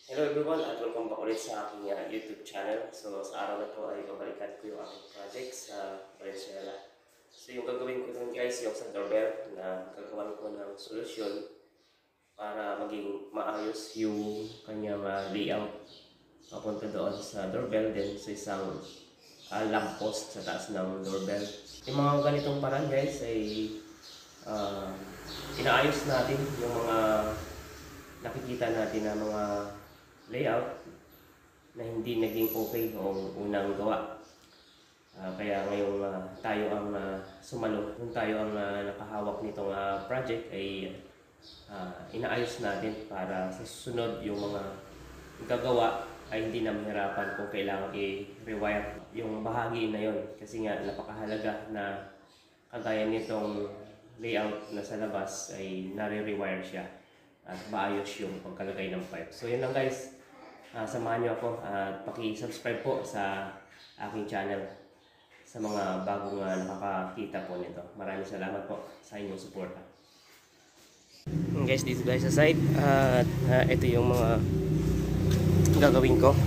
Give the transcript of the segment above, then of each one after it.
Hello everyone at welcome back ulit sa aking YouTube channel. So sa araw na to ay babalikan ko yung aking project sa Valenzuela. So yung gagawin ko dun guys, yung sa doorbell na gagawan ko ng solusyon para maging maayos yung kanyang layout papunta doon sa doorbell din sa isang lamppost sa taas ng doorbell. Yung mga ganitong parang guys ay uh, inaayos natin yung mga nakikita natin na mga layout na hindi naging okay noong unang gawa. Kaya ngayong tayo ang sumalo, kung tayo ang nakahawak nitong project ay inaayos natin para sa susunod yung mga gagawa ay hindi na mahirapan kung kailangan i-rewire yung bahagi na yon, kasi nga napakahalaga na kagaya nitong layout na sa labas ay nare-rewire siya at maayos yung pagkalagay ng pipe. So yun lang guys. Samahan niyo ako at paki-subscribe po sa aking channel sa mga bagong nakakakita po nito. Maraming salamat po sa inyong suporta. Guys, dito guys sa site at ito yung mga gagawin ko.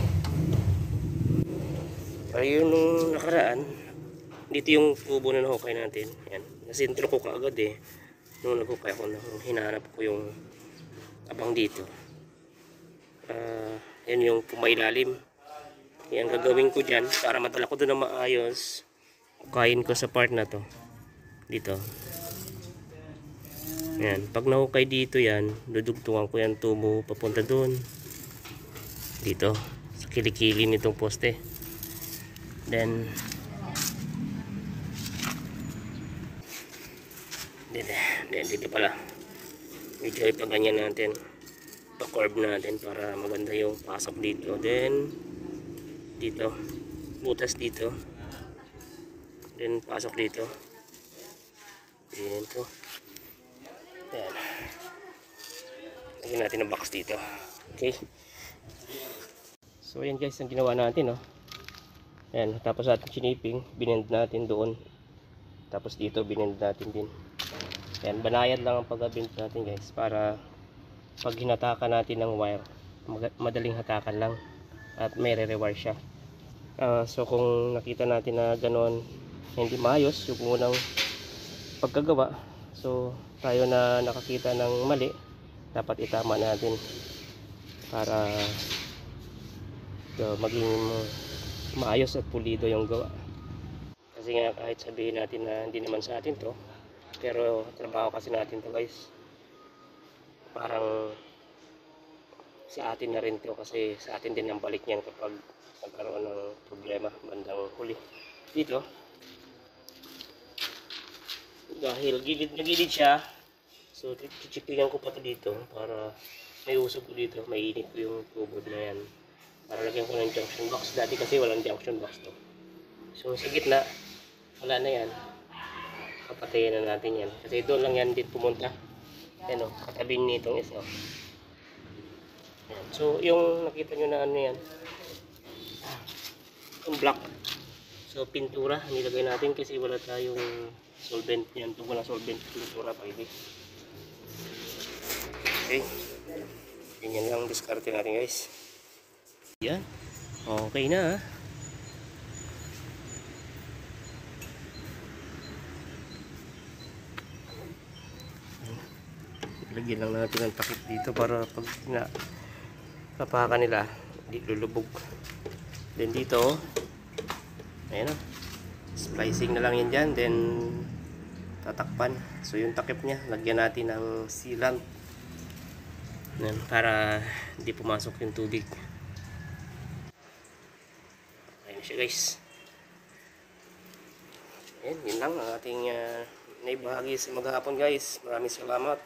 Ayun nung nakaraan, dito yung kubo na nahukay natin. Yan. Nasintro ko kaagad nung naghukay ako, hinahanap ko yung abang dito. Yan yung pumailalim. Yan gagawin ko dyan para madala ko doon na maayos. Hukayin ko sa part na to dito. Yan, pag nahukay dito yan, dudugtungan ko yan tubo papunta doon dito sa kilikili nitong poste. Then dito pala medyo ipaganyan natin, pa-curve natin para maganda yung pasok dito. Then dito butas dito, then pasok dito. Dito yan, lagyan natin ang box dito. Okay, so yan guys ang ginawa natin yan. Tapos ating chiniping, binend natin doon, tapos dito binend natin din. Yan, banayad lang ang pag-bend natin guys para pag hinatakan natin ng wire, madaling hatakan lang at may re-rewire siya. So kung nakita natin na ganoon hindi maayos yung unang pagkagawa, so tayo na nakakita ng mali, dapat itama natin para maging maayos at pulido yung gawa. Kasi nga kahit sabihin natin na hindi naman sa atin to, pero trabaho kasi natin to guys, parang sa atin na rin to, kasi sa atin din ang balik niyan kapag nagkaroon ng problema bandang huli. Dito dahil gilid na gilid siya, so chichipingan ko pa to dito para may usog ko dito, mainit ko yung tubod na yan para lagyan ko ng junction box. Dati kasi walang junction box to, so sa gitna wala na yan, papatayin na natin yan kasi doon lang yan din pumunta. Yan katabi nitong isa. Yan. So yung nakita nyo na ano yan, yung black, so pintura nilagay natin kasi wala tayong solvent yan. Ito walang solvent, pintura pwede. Okay, ganyan lang diskarte natin guys. Yan, okay na lagyan lang natin ng takip dito para pag kapakan nila hindi lulubog. Then dito ayan splicing na lang yan dyan, then tatakpan. So yung takip nya lagyan natin ng sealant yan, para hindi pumasok yung tubig. Ayan siya guys. Ayan, yun lang ang ating naibahagi sa maghapon guys. Maraming salamat.